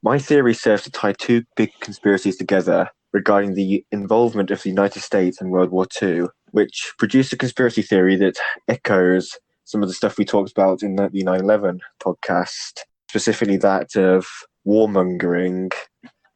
My theory serves to tie two big conspiracies together regarding the involvement of the United States in World War II, which produced a conspiracy theory that echoes some of the stuff we talked about in the 9/11 podcast, specifically that of warmongering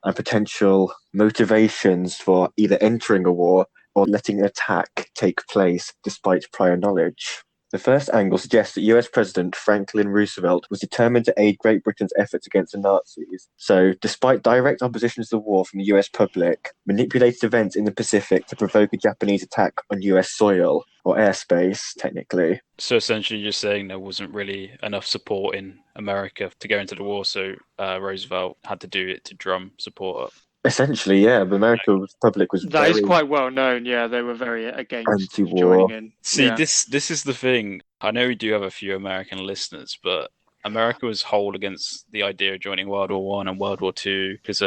and potential motivations for either entering a war or letting an attack take place despite prior knowledge. The first angle suggests that US President Franklin Roosevelt was determined to aid Great Britain's efforts against the Nazis, so despite direct opposition to the war from the US public, manipulated events in the Pacific to provoke a Japanese attack on US soil, or airspace, technically. So essentially you're saying there wasn't really enough support in America to go into the war, so Roosevelt had to do it to drum support up. Essentially, yeah, the American public was That is very quite well known. Yeah, they were very against anti-war. joining in. See, Yeah. this is the thing. I know we do have a few American listeners, but America was whole against the idea of joining World War One and World War Two because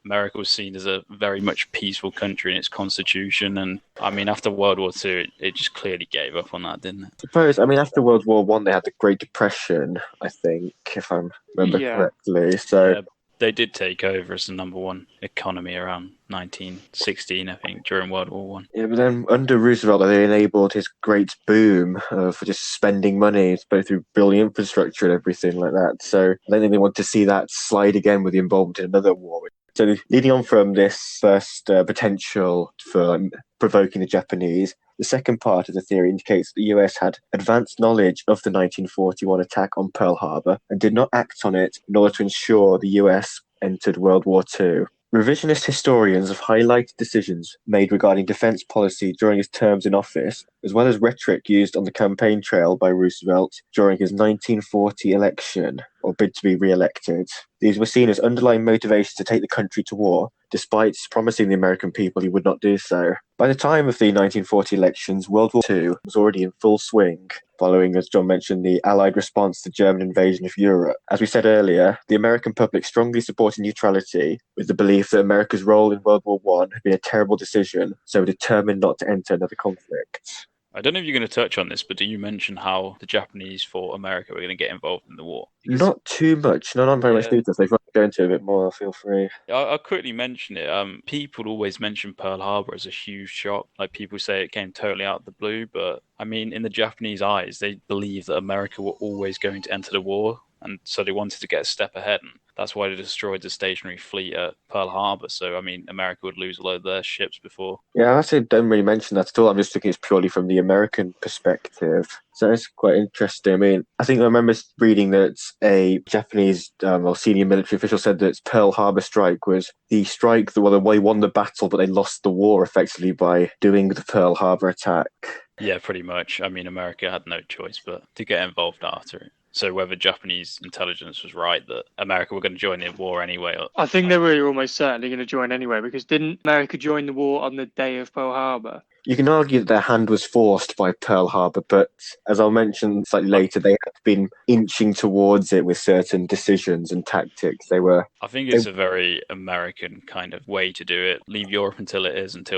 America was seen as a very much peaceful country in its constitution, and I mean after World War Two, it just clearly gave up on that, didn't it? Suppose, I mean, after World War One, they had the Great Depression, I think, if I remember correctly. So. Yeah, they did take over as the number one economy around 1916, I think, during World War One. Yeah, but then under Roosevelt, they enabled his great boom for just spending money, both through building infrastructure and everything like that. So I don't think they want to see that slide again with the involvement in another war. So leading on from this first potential for provoking the Japanese, the second part of the theory indicates that the US had advanced knowledge of the 1941 attack on Pearl Harbor and did not act on it in order to ensure the US entered World War II. Revisionist historians have highlighted decisions made regarding defense policy during his terms in office, as well as rhetoric used on the campaign trail by Roosevelt during his 1940 election, or bid to be re-elected. These were seen as underlying motivations to take the country to war, despite promising the American people he would not do so. By the time of the 1940 elections, World War II was already in full swing, following, as John mentioned, the Allied response to German invasion of Europe. As we said earlier, the American public strongly supported neutrality, with the belief that America's role in World War I had been a terrible decision, so determined not to enter another conflict. I don't know if you're going to touch on this, but do you mention how the Japanese thought America were going to get involved in the war? Because, not too much, not very much detail, so if you want to go into it a bit more, feel free. I'll quickly mention it. People always mention Pearl Harbor as a huge shock. Like, people say it came totally out of the blue, but I mean, in the Japanese eyes, they believe that America were always going to enter the war, and so they wanted to get a step ahead, and that's why they destroyed the stationary fleet at Pearl Harbor. So, I mean, America would lose a lot of their ships before. Yeah, I actually don't really mention that at all. I'm just thinking it's purely from the American perspective. So it's quite interesting. I mean, I think I remember reading that a Japanese senior military official said that Pearl Harbor strike was the strike that, well, they won the battle, but they lost the war effectively by doing the Pearl Harbor attack. Yeah, pretty much. I mean, America had no choice but to get involved after it. So whether Japanese intelligence was right that America were going to join the war anyway. I think they were almost certainly going to join anyway, because didn't America join the war on the day of Pearl Harbor? You can argue that their hand was forced by Pearl Harbor, but as I'll mention slightly later, they had been inching towards it with certain decisions and tactics. I think it's a very American kind of way to do it. Leave Europe until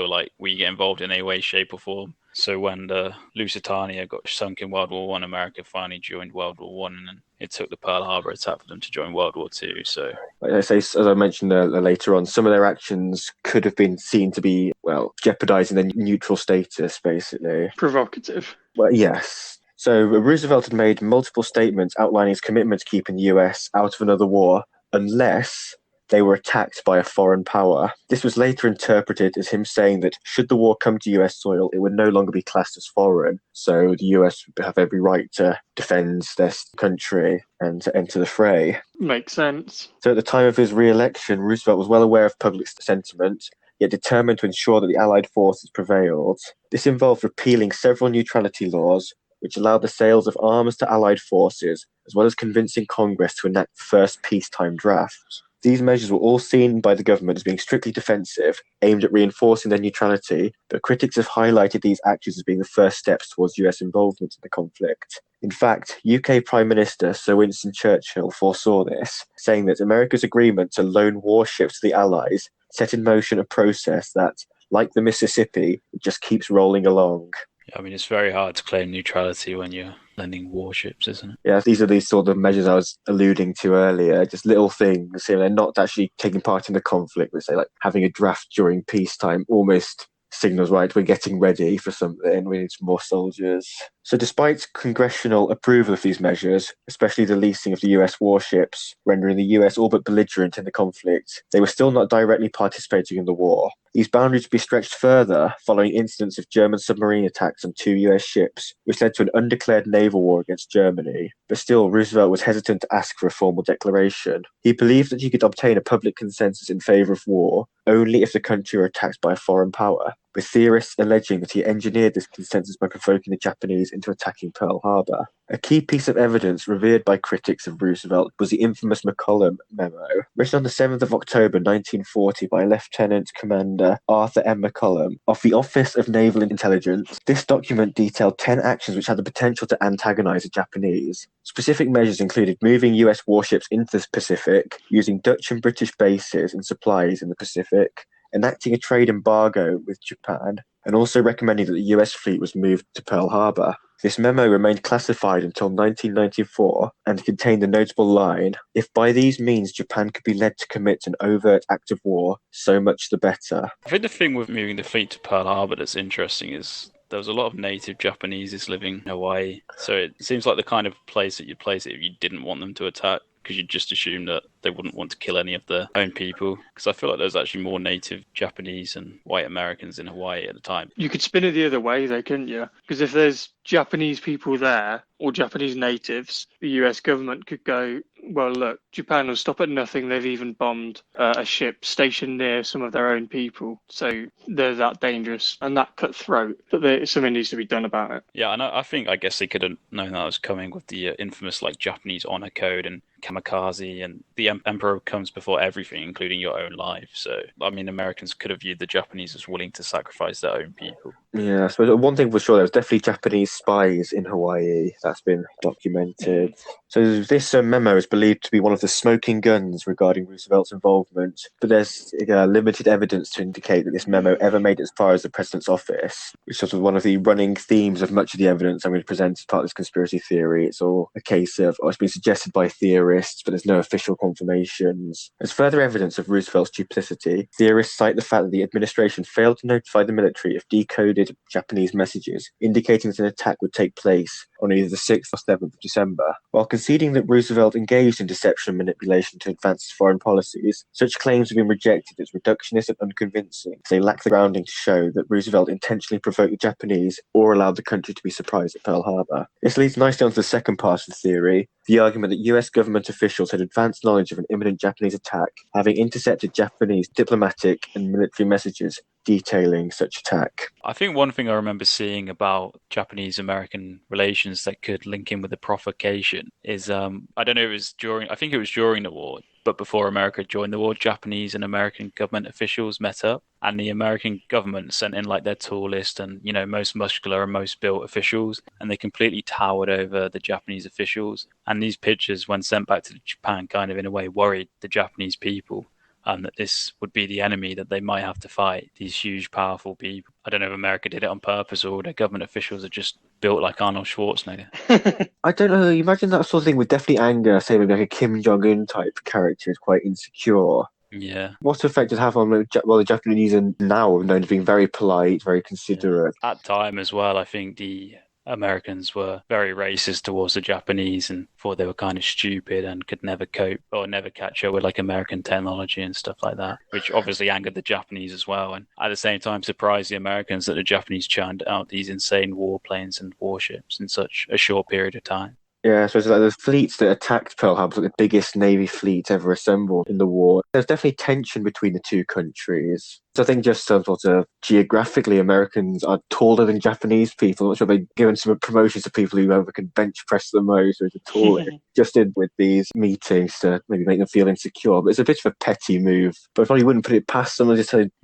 like we get involved in any way, shape or form. So when the Lusitania got sunk in World War One, America finally joined World War One, and then it took the Pearl Harbor attack for them to join World War Two. So, like I say, as I mentioned later on, some of their actions could have been seen to be, well, jeopardizing their neutral status, basically. Provocative. Well, yes. So Roosevelt had made multiple statements outlining his commitment to keeping the US out of another war, unless they were attacked by a foreign power. This was later interpreted as him saying that should the war come to US soil, it would no longer be classed as foreign. So the US would have every right to defend their country and to enter the fray. Makes sense. So at the time of his re-election, Roosevelt was well aware of public sentiment, yet determined to ensure that the Allied forces prevailed. This involved repealing several neutrality laws, which allowed the sales of arms to Allied forces, as well as convincing Congress to enact the first peacetime draft. These measures were all seen by the government as being strictly defensive, aimed at reinforcing their neutrality, but critics have highlighted these actions as being the first steps towards US involvement in the conflict. In fact, UK Prime Minister Sir Winston Churchill foresaw this, saying that America's agreement to loan warships to the Allies set in motion a process that, like the Mississippi, just keeps rolling along. I mean, it's very hard to claim neutrality when you're lending warships, isn't it? Yeah, these are these sort of measures I was alluding to earlier, just little things. They're not actually taking part in the conflict, but say like having a draft during peacetime almost signals, right, we're getting ready for something, we need some more soldiers. So despite congressional approval of these measures, especially the leasing of the US warships, rendering the US all but belligerent in the conflict, they were still not directly participating in the war. These boundaries would be stretched further following incidents of German submarine attacks on 2 US ships, which led to an undeclared naval war against Germany. But still, Roosevelt was hesitant to ask for a formal declaration. He believed that he could obtain a public consensus in favour of war only if the country were attacked by a foreign power, with theorists alleging that he engineered this consensus by provoking the Japanese into attacking Pearl Harbor. A key piece of evidence revered by critics of Roosevelt was the infamous McCollum memo, written on the 7th of October 1940 by Lieutenant Commander Arthur M. McCollum of the Office of Naval Intelligence. This document detailed 10 actions which had the potential to antagonize the Japanese. Specific measures included moving US warships into the Pacific, using Dutch and British bases and supplies in the Pacific, enacting a trade embargo with Japan, and also recommending that the US fleet was moved to Pearl Harbor. This memo remained classified until 1994 and contained the notable line, "If by these means Japan could be led to commit an overt act of war, so much the better." I think the thing with moving the fleet to Pearl Harbor that's interesting is there was a lot of native Japaneses living in Hawaii, so it seems like the kind of place that you'd place it if you didn't want them to attack, because you'd just assume that they wouldn't want to kill any of their own people. Because I feel like there's actually more native Japanese and white Americans in Hawaii at the time. You could spin it the other way, though, couldn't you? Because if there's Japanese people there, or Japanese natives, the US government could go, well, look, Japan will stop at nothing. They've even bombed a ship stationed near some of their own people. So they're that dangerous and that cutthroat that something needs to be done about it. Yeah, I guess they could have known that was coming with the infamous Japanese honor code and kamikaze, and the emperor comes before everything, including your own life. So, I mean, Americans could have viewed the Japanese as willing to sacrifice their own people. Yeah, so one thing for sure, there was definitely Japanese spies in Hawaii. That's been documented. So this memo is believed to be one of the smoking guns regarding Roosevelt's involvement, but there's limited evidence to indicate that this memo ever made it as far as the president's office, which is sort of one of the running themes of much of the evidence I'm going to present as part of this conspiracy theory. It's all a case of, it's been suggested by theorists, but there's no official confirmations. As further evidence of Roosevelt's duplicity, theorists cite the fact that the administration failed to notify the military of decoded Japanese messages, indicating that an attack would take place on either the 6th or 7th of December. While conceding that Roosevelt engaged in deception and manipulation to advance his foreign policies, such claims have been rejected as reductionist and unconvincing. They lack the grounding to show that Roosevelt intentionally provoked the Japanese or allowed the country to be surprised at Pearl Harbor. This leads nicely on to the second part of the theory, the argument that US government officials had advanced knowledge of an imminent Japanese attack, having intercepted Japanese diplomatic and military messages detailing such attack. I think one thing I remember seeing about Japanese-American relations that could link in with the provocation is, I don't know if it was I think it was during the war, but before America joined the war, Japanese and American government officials met up, and the American government sent in their tallest and, most muscular and most built officials, and they completely towered over the Japanese officials. And these pictures, when sent back to Japan, kind of in a way worried the Japanese people. That this would be the enemy that they might have to fight, these huge, powerful people. I don't know if America did it on purpose or their government officials are just built like Arnold Schwarzenegger. I don't know. You imagine that sort of thing would definitely anger, say, maybe a Kim Jong-un type character who's quite insecure. Yeah. What effect does it have on the Japanese are now known as being very polite, very considerate? Yeah. At time as well, I think the Americans were very racist towards the Japanese and thought they were kind of stupid and could never cope or never catch up with American technology and stuff like that, which obviously angered the Japanese as well. And at the same time, surprised the Americans that the Japanese churned out these insane warplanes and warships in such a short period of time. Yeah, so it's the fleets that attacked Pearl Harbor was the biggest Navy fleet ever assembled in the war. There's definitely tension between the two countries. So I think just sort of geographically, Americans are taller than Japanese people. I'm not sure they've given some promotions to people who can bench press the most or is the tallest. Just in with these meetings to maybe make them feel insecure. But it's a bit of a petty move. But I probably wouldn't put it past them.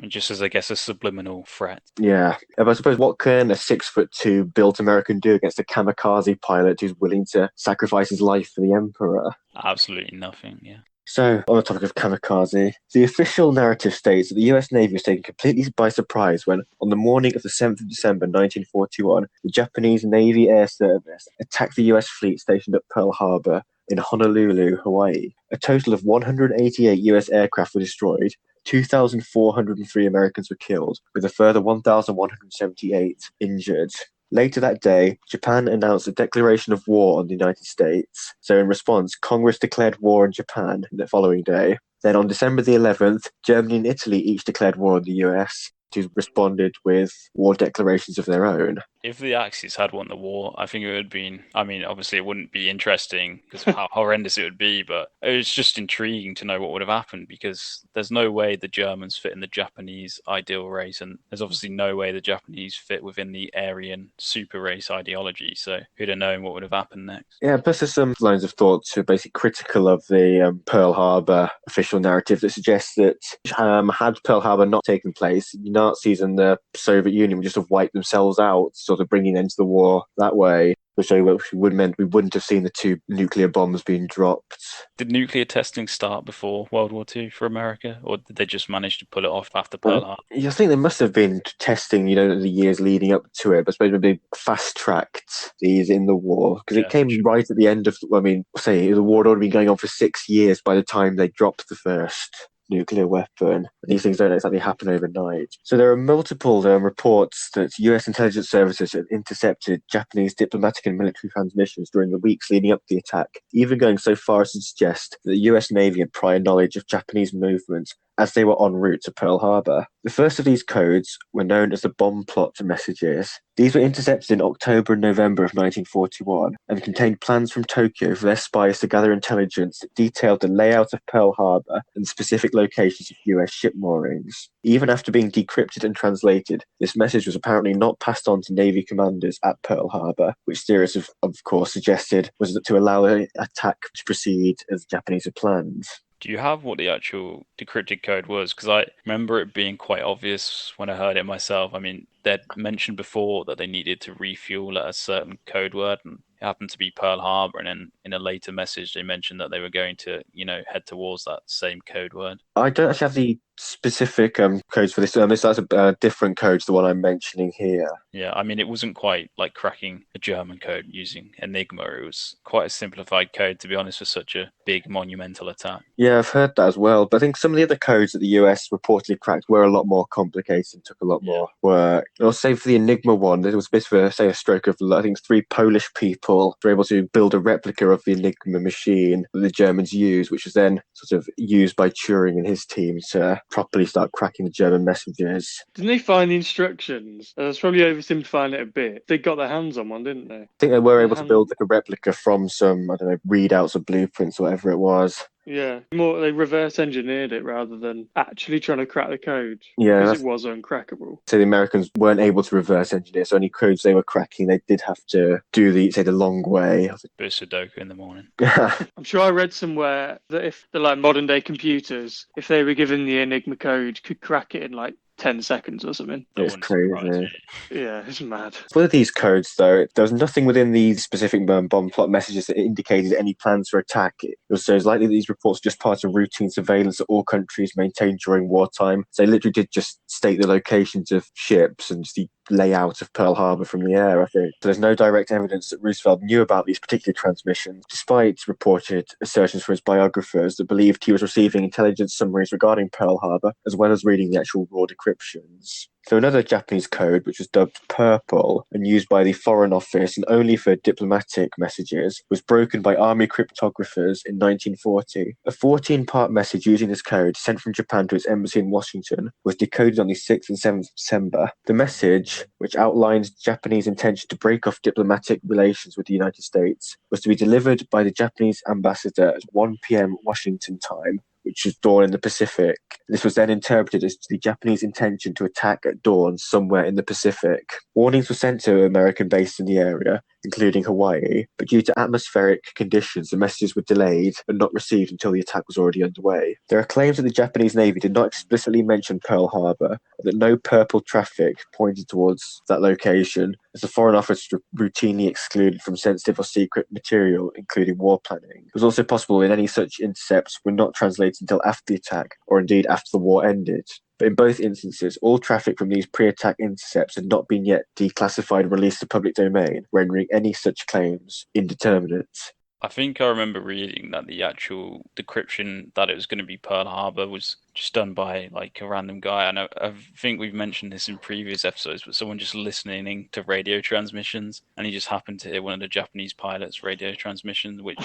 Just as, I guess, a subliminal threat. Yeah. But I suppose what can a 6'2" built American do against a kamikaze pilot who's willing to sacrifice his life for the emperor? Absolutely nothing, yeah. So, on the topic of kamikaze, the official narrative states that the US Navy was taken completely by surprise when, on the morning of the 7th of December 1941, the Japanese Navy Air Service attacked the US fleet stationed at Pearl Harbor in Honolulu, Hawaii. A total of 188 US aircraft were destroyed, 2,403 Americans were killed, with a further 1,178 injured. Later that day, Japan announced a declaration of war on the United States. So in response, Congress declared war on Japan the following day. Then on December the 11th, Germany and Italy each declared war on the US, who responded with war declarations of their own. If the Axis had won the war, I think it would have been, I mean, obviously it wouldn't be interesting because of how horrendous it would be, but it was just intriguing to know what would have happened because there's no way the Germans fit in the Japanese ideal race, and there's obviously no way the Japanese fit within the Aryan super race ideology, so who'd have known what would have happened next? Yeah, plus there's some lines of thought who are basically critical of the Pearl Harbor official narrative that suggests that had Pearl Harbor not taken place, the Nazis and the Soviet Union would just have wiped themselves out, sort of bringing an end to the war that way, which would meant we wouldn't have seen the two nuclear bombs being dropped. Did nuclear testing start before World War II for America, or did they just manage to pull it off after Pearl Harbor? Yeah, I think there must have been testing, the years leading up to it, but I suppose they fast-tracked these in the war, because it came right at the end of, the war had already been going on for 6 years by the time they dropped the first nuclear weapon. These things don't exactly happen overnight. So there are multiple reports that US intelligence services have intercepted Japanese diplomatic and military transmissions during the weeks leading up to the attack, even going so far as to suggest that the US Navy had prior knowledge of Japanese movements as they were en route to Pearl Harbor. The first of these codes were known as the bomb plot messages. These were intercepted in October and November of 1941 and contained plans from Tokyo for their spies to gather intelligence that detailed the layout of Pearl Harbor and specific locations of US ship moorings. Even after being decrypted and translated, this message was apparently not passed on to Navy commanders at Pearl Harbor, which theorists have, of course, suggested was to allow the attack to proceed as the Japanese had planned. Do you have what the actual decrypted code was? Because I remember it being quite obvious when I heard it myself. I mean, they'd mentioned before that they needed to refuel at a certain code word, and it happened to be Pearl Harbor. And then in a later message, they mentioned that they were going to, head towards that same code word. I don't actually have the specific codes for this. That's a different code to the one I'm mentioning here. Yeah, I mean, it wasn't quite like cracking a German code using Enigma. It was quite a simplified code, to be honest, for such a big monumental attack. Yeah, I've heard that as well. But I think some of the other codes that the US reportedly cracked were a lot more complicated and took a lot more work. I'll say for the Enigma one, it was a bit of a stroke of luck. I think 3 Polish people were able to build a replica of the Enigma machine that the Germans used, which was then sort of used by Turing and his team to properly start cracking the German messages. Didn't they find the instructions? That's probably oversimplifying it a bit. They got their hands on one, didn't they? I think they were able to build like a replica from some, readouts or blueprints or whatever it was. Yeah, more they reverse engineered it rather than actually trying to crack the code. Yeah, because it was uncrackable. So the Americans weren't able to reverse engineer, so any codes they were cracking, they did have to do the long way. Bit of Sudoku in the morning. I'm sure I read somewhere that if the modern day computers, if they were given the Enigma code, could crack it in 10 seconds or something. It's crazy. Yeah, it's mad. For these codes, though, there was nothing within these specific bomb plot messages that indicated any plans for attack. It was likely that these reports were just part of routine surveillance that all countries maintained during wartime. So they literally did just state the locations of ships and the layout of Pearl Harbor from the air, I think. So there's no direct evidence that Roosevelt knew about these particular transmissions, despite reported assertions from his biographers that believed he was receiving intelligence summaries regarding Pearl Harbor, as well as reading the actual raw decryptions. So another Japanese code, which was dubbed Purple and used by the Foreign Office and only for diplomatic messages, was broken by army cryptographers in 1940. A 14-part message using this code, sent from Japan to its embassy in Washington, was decoded on the 6th and 7th of December. The message, which outlined Japanese intention to break off diplomatic relations with the United States, was to be delivered by the Japanese ambassador at 1 p.m. Washington time, which was dawn in the Pacific. This was then interpreted as the Japanese intention to attack at dawn somewhere in the Pacific. Warnings were sent to American bases in the area, including Hawaii, but due to atmospheric conditions, the messages were delayed and not received until the attack was already underway. There are claims that the Japanese Navy did not explicitly mention Pearl Harbor, and that no purple traffic pointed towards that location, as the Foreign Office routinely excluded from sensitive or secret material, including war planning. It was also possible that any such intercepts were not translated until after the attack, or indeed after the war ended. But in both instances, all traffic from these pre-attack intercepts had not been yet declassified and released to public domain, rendering any such claims indeterminate. I think I remember reading that the actual decryption that it was going to be Pearl Harbor was just done by like a random guy. I think we've mentioned this in previous episodes, but someone just listening to radio transmissions, and he just happened to hear one of the Japanese pilots' radio transmissions, which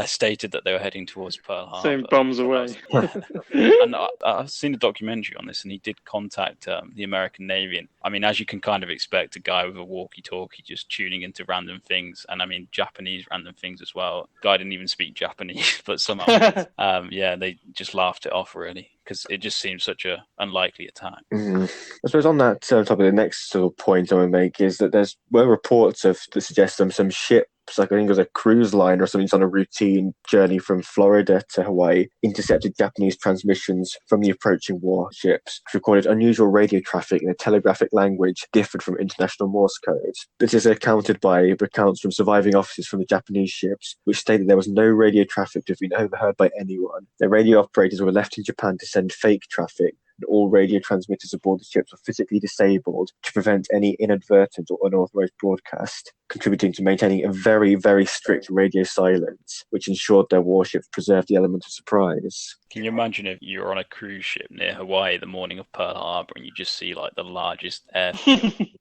stated that they were heading towards Pearl Harbor. Same bombs away. And I've seen a documentary on this, and he did contact the American Navy. And I mean, as you can kind of expect, a guy with a walkie-talkie just tuning into random things, and I mean Japanese random things as well. Guy didn't even speak Japanese, but somehow, they just laughed it off really, because it just seems such a unlikely attack. I suppose on that topic, the next sort of point I want to make is that were reports that suggest some ships, like I think it was a cruise line or something, on a routine journey from Florida to Hawaii, intercepted Japanese transmissions from the approaching warships, which recorded unusual radio traffic in a telegraphic language different from international Morse code. This is accounted by accounts from surviving officers from the Japanese ships, which state that there was no radio traffic to have been overheard by anyone. Their radio operators were left in Japan to send fake traffic, and all radio transmitters aboard the ships were physically disabled to prevent any inadvertent or unauthorized broadcast, contributing to maintaining a very, very strict radio silence, which ensured their warships preserved the element of surprise. Can you imagine if you were on a cruise ship near Hawaii the morning of Pearl Harbor and you just see like the largest air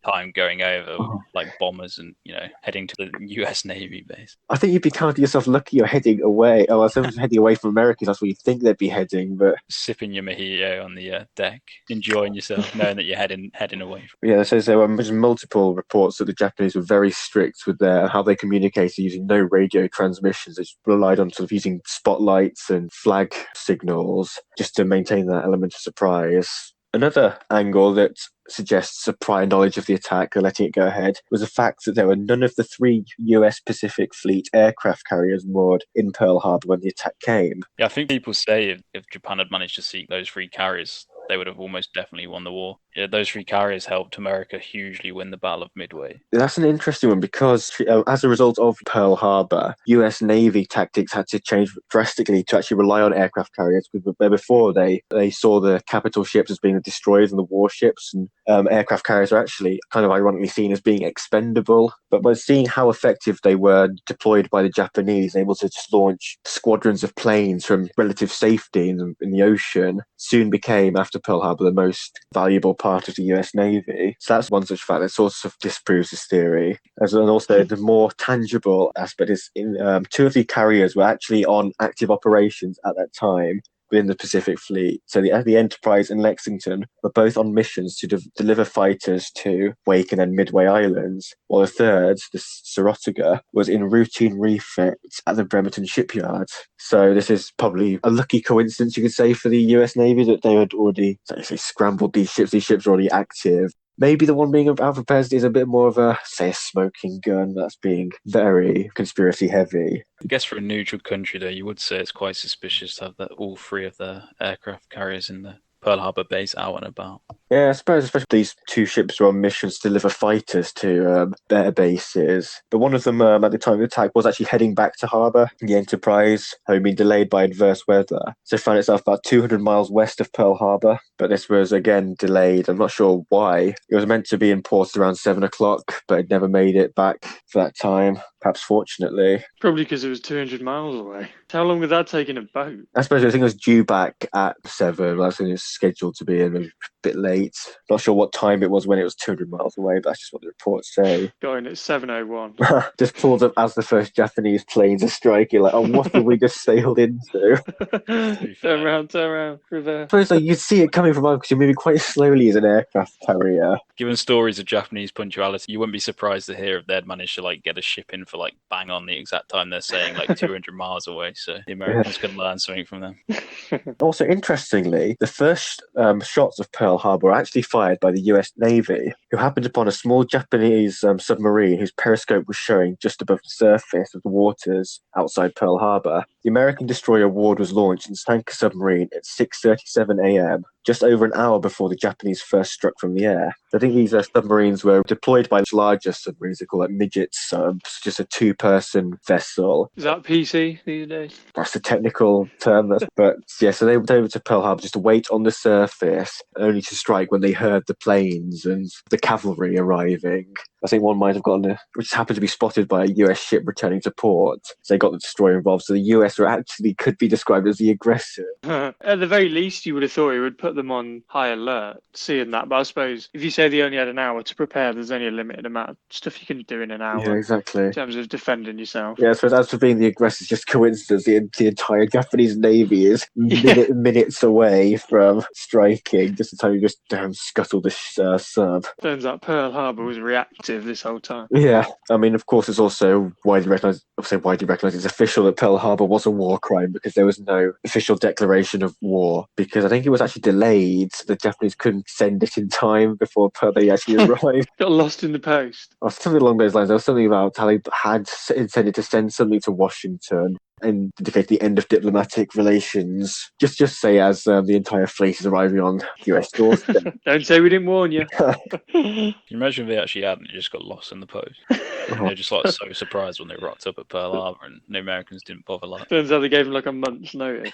time going over, like bombers and, heading to the US Navy base? I think you'd be counting yourself lucky you're heading away. Oh, if someone's heading away from America, that's where you think they'd be heading, but... Sipping your mojito on the deck, enjoying yourself, knowing that you're heading away. Yeah, so there were multiple reports that the Japanese were very strict with how they communicated using no radio transmissions. They just relied on sort of using spotlights and flag signals just to maintain that element of surprise. Another angle that suggests a prior knowledge of the attack or letting it go ahead was the fact that there were none of the 3 US Pacific Fleet aircraft carriers moored in Pearl Harbor when the attack came. Yeah, I think people say if Japan had managed to sink those 3 carriers, they would have almost definitely won the war. Yeah, those 3 carriers helped America hugely win the Battle of Midway. That's an interesting one because as a result of Pearl Harbor, US Navy tactics had to change drastically to actually rely on aircraft carriers. Before they saw the capital ships as being destroyed and the warships, and aircraft carriers are actually kind of ironically seen as being expendable. But by seeing how effective they were deployed by the Japanese, able to just launch squadrons of planes from relative safety in the ocean, soon became, after Pearl Harbor, the most valuable part of the US Navy. So that's one such fact that sort of disproves this theory. And also the more tangible aspect is 2 of the carriers were actually on active operations at that time within the Pacific Fleet. So the Enterprise and Lexington were both on missions to deliver fighters to Wake and then Midway Islands, while the third, the Saratoga, was in routine refits at the Bremerton shipyard. So this is probably a lucky coincidence, you could say, for the US Navy that they had already scrambled these ships. These ships were already active. Maybe the one being out for president is a bit more of a smoking gun that's being very conspiracy heavy. I guess for a neutral country, though, you would say it's quite suspicious to have all 3 of the aircraft carriers in the Pearl Harbor base out and about. Yeah, I suppose especially these 2 ships were on missions to deliver fighters to their bases. But one of them, at the time of the attack, was actually heading back to harbour. The Enterprise, having been delayed by adverse weather, so found itself about 200 miles west of Pearl Harbor. But this was again delayed. I'm not sure why. It was meant to be in port around 7 o'clock, but it never made it back for that time. Perhaps fortunately. Probably because it was 200 miles away. How long would that take in a boat? I suppose I think it was due back at 7. I think it was scheduled to be in, maybe a bit late. Not sure what time it was when it was 200 miles away, but that's just what the reports say. Got in at 7:01. Just pulls up as the first Japanese planes are striking, like, oh, what have we just sailed into? Turn around, reverse. I suppose you'd see it coming from because you're moving quite slowly as an aircraft carrier. Given stories of Japanese punctuality, you wouldn't be surprised to hear if they'd managed to get a ship in for bang on the exact time they're saying, 200 miles away. So the Americans could learn something from them. Also, interestingly, the first shots of Pearl Harbor were actually fired by the US Navy, who who happened upon a small Japanese submarine whose periscope was showing just above the surface of the waters outside Pearl Harbor. The American destroyer Ward was launched and sank a submarine at 6:37 a.m., just over an hour before the Japanese first struck from the air. I think these submarines were deployed by larger submarines, they call it midget subs, just a two-person vessel. Is that PC these days? That's the technical term. But yeah, so they went over to Pearl Harbor just to wait on the surface, only to strike when they heard the planes and the cavalry arriving. I think one might have gotten which happened to be spotted by a US ship returning to port. So they got the destroyer involved. So the US could be described as the aggressor. At the very least, you would have thought it would put them on high alert, seeing that. But I suppose if you say they only had an hour to prepare, there's only a limited amount of stuff you can do in an hour. Yeah, exactly. In terms of defending yourself. Yeah, so as for being the aggressor, it's just coincidence. The entire Japanese Navy is minutes away from striking, just in time you just scuttle the sub. Turns out Pearl Harbor was reactive this whole time. Yeah, I mean, of course, it's also widely recognised it's official that Pearl Harbor was a war crime because there was no official declaration of war, because I think it was actually delayed. So the Japanese couldn't send it in time before they actually arrived. Got lost in the post. Or something along those lines. There was something about how they had intended to send something to Washington and indicate the end of diplomatic relations. Just say as the entire fleet is arriving on US doorstep. Don't say we didn't warn you. Can you imagine if they actually hadn't, it just got lost in the post? They're just like so surprised when they rocked up at Pearl Harbor and the Americans didn't bother. Turns out they gave them like a month's notice.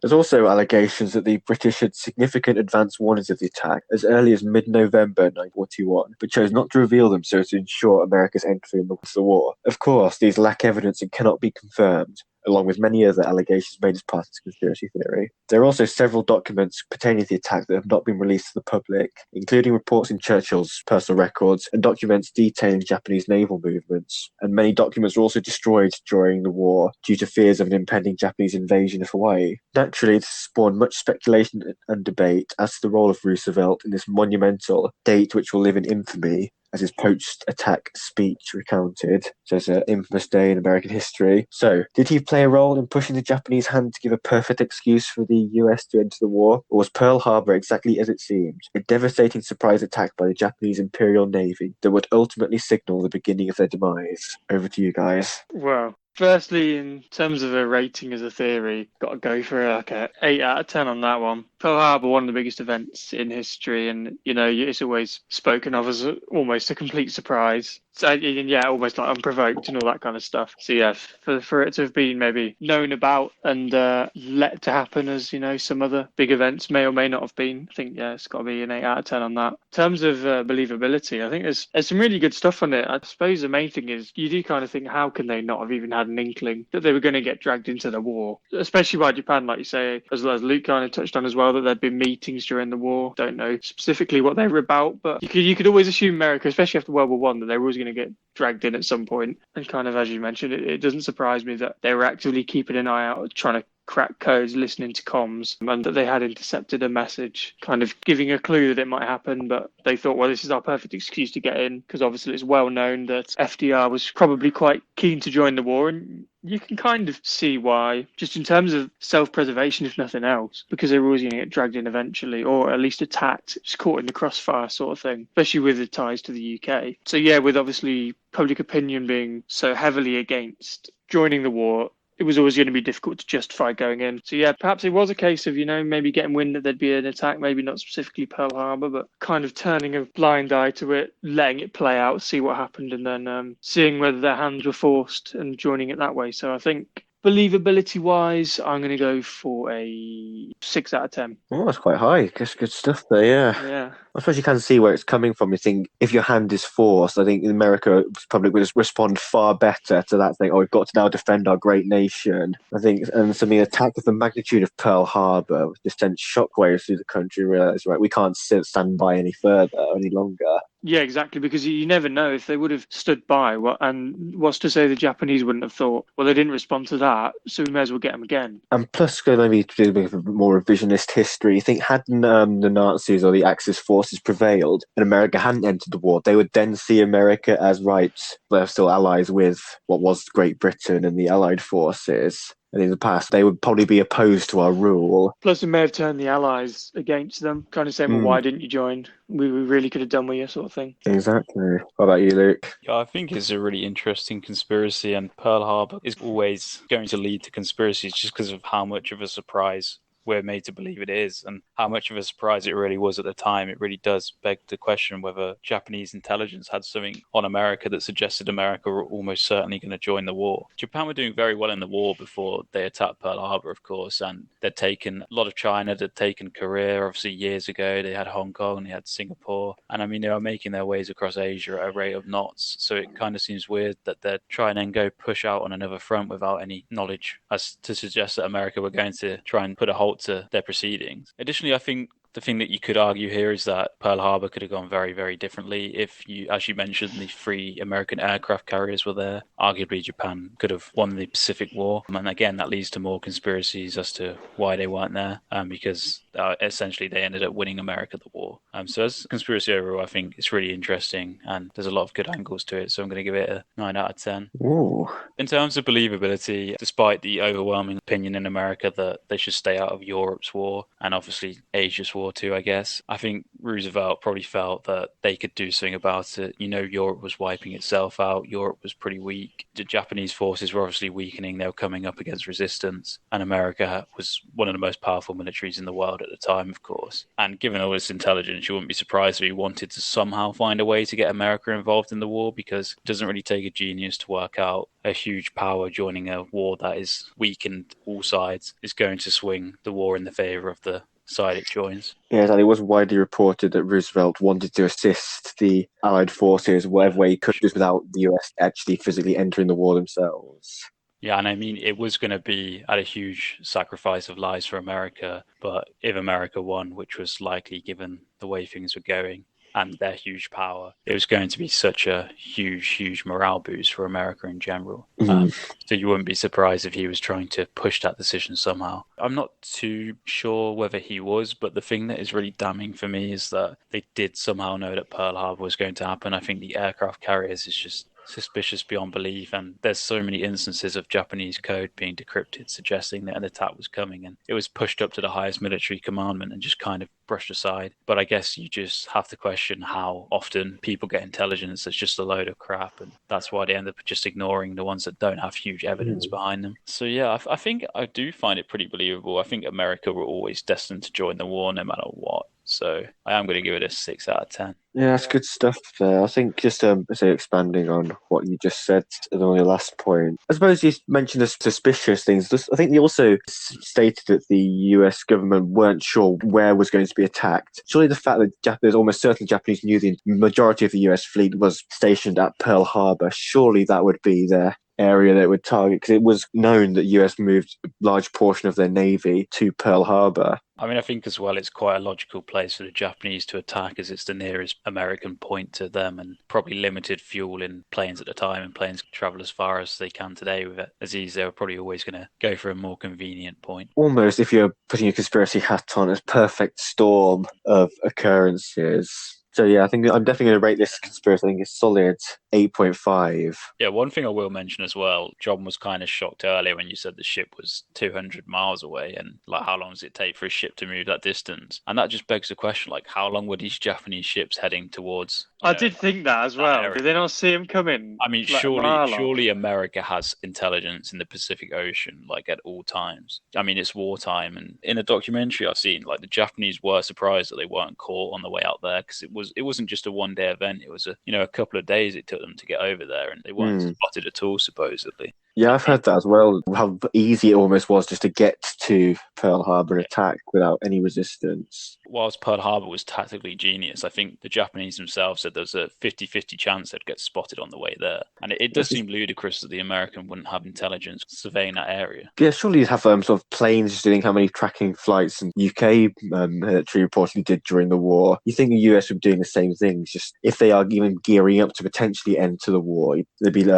There's also allegations that the British had significant advance warnings of the attack as early as mid-November 1941, but chose not to reveal them so as to ensure America's entry into the war. Of course, these lack evidence and cannot be confirmed, along with many other allegations made as part of the conspiracy theory. There are also several documents pertaining to the attack that have not been released to the public, including reports in Churchill's personal records and documents detailing Japanese naval movements. And many documents were also destroyed during the war due to fears of an impending Japanese invasion of Hawaii. Naturally, this spawned much speculation and debate as to the role of Roosevelt in this monumental date which will live in infamy, as his post-attack speech recounted. So it's an infamous day in American history. So, did he play a role in pushing the Japanese hand to give a perfect excuse for the US to enter the war? Or was Pearl Harbor exactly as it seemed? A devastating surprise attack by the Japanese Imperial Navy that would ultimately signal the beginning of their demise. Over to you guys. Well, firstly, in terms of a rating as a theory, got to go for like a 8 out of 10 on that one. Pearl Harbor, one of the biggest events in history, and it's always spoken of as almost a complete surprise. So, yeah, almost like unprovoked and all that kind of stuff. So yeah, for it to have been maybe known about and let to happen as some other big events may or may not have been, I think it's got to be an 8 out of 10 on that. In terms of believability, I think there's some really good stuff on it. I suppose the main thing is you do kind of think, how can they not have even had an inkling that they were going to get dragged into the war, especially by Japan, like you say, as well as Luke kind of touched on as well, that there'd been meetings during the war. Don't know specifically what they were about, but you could always assume America, especially after World War One, that they were always going to get dragged in at some point. And kind of as you mentioned, it doesn't surprise me that they were actively keeping an eye out, trying to crack codes, listening to comms, and that they had intercepted a message kind of giving a clue that it might happen. But they thought, well, this is our perfect excuse to get in, because obviously it's well known that FDR was probably quite keen to join the war, and you can kind of see why, just in terms of self-preservation, if nothing else, because they were always going to get dragged in eventually, or at least attacked, just caught in the crossfire sort of thing, especially with the ties to the UK. So yeah, with obviously public opinion being so heavily against joining the war, it was always going to be difficult to justify going in. So yeah, perhaps it was a case of, maybe getting wind that there'd be an attack, maybe not specifically Pearl Harbor, but kind of turning a blind eye to it, letting it play out, see what happened, and then seeing whether their hands were forced and joining it that way. So I think believability-wise, I'm going to go for a 6 out of 10. Oh, that's quite high. That's good stuff there, yeah. Yeah. I suppose you can see where it's coming from. You think, if your hand is forced, I think in America probably would respond far better to that thing. Oh, we've got to now defend our great nation. I think, and something attack of the magnitude of Pearl Harbor just sent shockwaves through the country. Realize, right, we can't stand by any longer. Yeah, exactly, because you never know if they would have stood by. And what's to say the Japanese wouldn't have thought, well, they didn't respond to that, so we may as well get them again. And plus, going maybe to do a more revisionist history, you think hadn't the Nazis or the Axis forces prevailed and America hadn't entered the war, they would then see America as, right, they're still allies with what was Great Britain and the Allied forces. And in the past, they would probably be opposed to our rule. Plus, it may have turned the Allies against them, kind of saying, well, why didn't you join? We really could have done with you, sort of thing. Exactly. What about you, Luke? Yeah, I think it's a really interesting conspiracy, and Pearl Harbor is always going to lead to conspiracies just because of how much of a surprise we're made to believe it is and how much of a surprise it really was at the time. It really does beg the question whether Japanese intelligence had something on America that suggested America were almost certainly going to join the war. Japan were doing very well in the war before they attacked Pearl Harbor, of course, and they'd taken a lot of China, they'd taken Korea, obviously years ago. They had Hong Kong, they had Singapore, and I mean, they were making their ways across Asia at a rate of knots. So it kind of seems weird that they're trying and go push out on another front without any knowledge as to suggest that America were going to try and put a halt to their proceedings. Additionally, I think the thing that you could argue here is that Pearl Harbor could have gone very, very differently if you, as you mentioned, the 3 American aircraft carriers were there. Arguably, Japan could have won the Pacific War. And again, that leads to more conspiracies as to why they weren't there, because essentially they ended up winning America the war. So as a conspiracy overall, I think it's really interesting and there's a lot of good angles to it. So I'm going to give it a 9 out of 10. Ooh. In terms of believability, despite the overwhelming opinion in America that they should stay out of Europe's war and obviously Asia's war too, I guess, I think Roosevelt probably felt that they could do something about it. You know, Europe was wiping itself out. Europe was pretty weak. The Japanese forces were obviously weakening. They were coming up against resistance. And America was one of the most powerful militaries in the world at the time, of course. And given all this intelligence, you wouldn't be surprised if he wanted to somehow find a way to get America involved in the war, because it doesn't really take a genius to work out a huge power joining a war that is weakened all sides is going to swing the war in the favor of the side it joins. Yes, and it was widely reported that Roosevelt wanted to assist the Allied forces whatever way he could, just without the US actually physically entering the war themselves. Yeah, and I mean, it was going to be at a huge sacrifice of lives for America, but if America won, which was likely given the way things were going and their huge power, it was going to be such a huge morale boost for America in general. So you wouldn't be surprised if he was trying to push that decision somehow. I'm not too sure whether he was, but the thing that is really damning for me is that they did somehow know that Pearl Harbor was going to happen. I think the aircraft carriers is just suspicious beyond belief, and there's so many instances of Japanese code being decrypted suggesting that an attack was coming, and it was pushed up to the highest military commandment and just kind of brushed aside. But I guess you just have to question how often people get intelligence that's just a load of crap, and that's why they end up just ignoring the ones that don't have huge evidence behind them. So yeah, I think I do find it pretty believable. I think America were always destined to join the war no matter what. So I am going to give it a 6 out of 10. Yeah, that's good stuff there. I think just expanding on what you just said on your last point, I suppose you mentioned the suspicious things. I think you also stated that the US government weren't sure where was going to be attacked. Surely the fact that there's almost certainly Japanese knew the majority of the US fleet was stationed at Pearl Harbor, surely that would be their area that it would target, because it was known that US moved a large portion of their navy to Pearl Harbor. I mean, I think as well it's quite a logical place for the Japanese to attack, as it's the nearest American point to them and probably limited fuel in planes at the time, and planes travel as far as they can today with it as easy. They were probably always going to go for a more convenient point. Almost, if you're putting your conspiracy hat on, a perfect storm of occurrences. So yeah, I think I'm definitely going to rate this conspiracy. I think it's solid 8.5. Yeah, one thing I will mention as well, John was kind of shocked earlier when you said the ship was 200 miles away, and like, how long does it take for a ship to move that distance? And that just begs the question, like, how long were these Japanese ships heading towards? I did think that as well. Did they not see him coming? I mean, surely America has intelligence in the Pacific Ocean, like, at all times. I mean, it's wartime, and in a documentary I've seen, like, the Japanese were surprised that they weren't caught on the way out there, because it wasn't just a one-day event. It was a couple of days it took them to get over there, and they weren't spotted at all, supposedly. Yeah, I've heard that as well, how easy it almost was just to get to Pearl Harbor and attack without any resistance. Whilst Pearl Harbor was tactically genius, I think the Japanese themselves said there was a 50-50 chance they'd get spotted on the way there. And it does seem ludicrous that the American wouldn't have intelligence surveying that area. Yeah, surely you'd have sort of planes just doing how many tracking flights and UK military reportedly did during the war. You think the US would be doing the same things, just if they are even gearing up to potentially enter the war, they'd be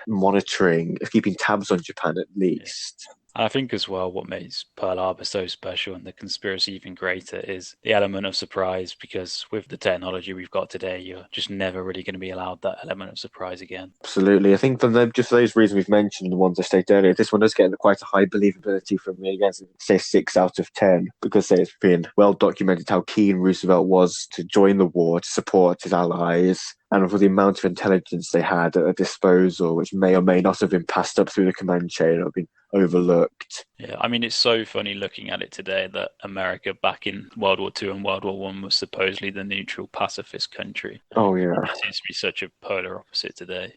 monitoring, keeping tabs on Japan at least. And I think as well what makes Pearl Harbor so special and the conspiracy even greater is the element of surprise, because with the technology we've got today, you're just never really going to be allowed that element of surprise again. Absolutely. I think just for those reasons we've mentioned, the ones I stated earlier, this one does get quite a high believability from me, again, say 6 out of 10, because say it's been well documented how keen Roosevelt was to join the war, to support his allies, and for the amount of intelligence they had at their disposal, which may or may not have been passed up through the command chain or been overlooked. Yeah, I mean, it's so funny looking at it today that America back in World War II and World War One was supposedly the neutral pacifist country. Oh, yeah. It seems to be such a polar opposite today.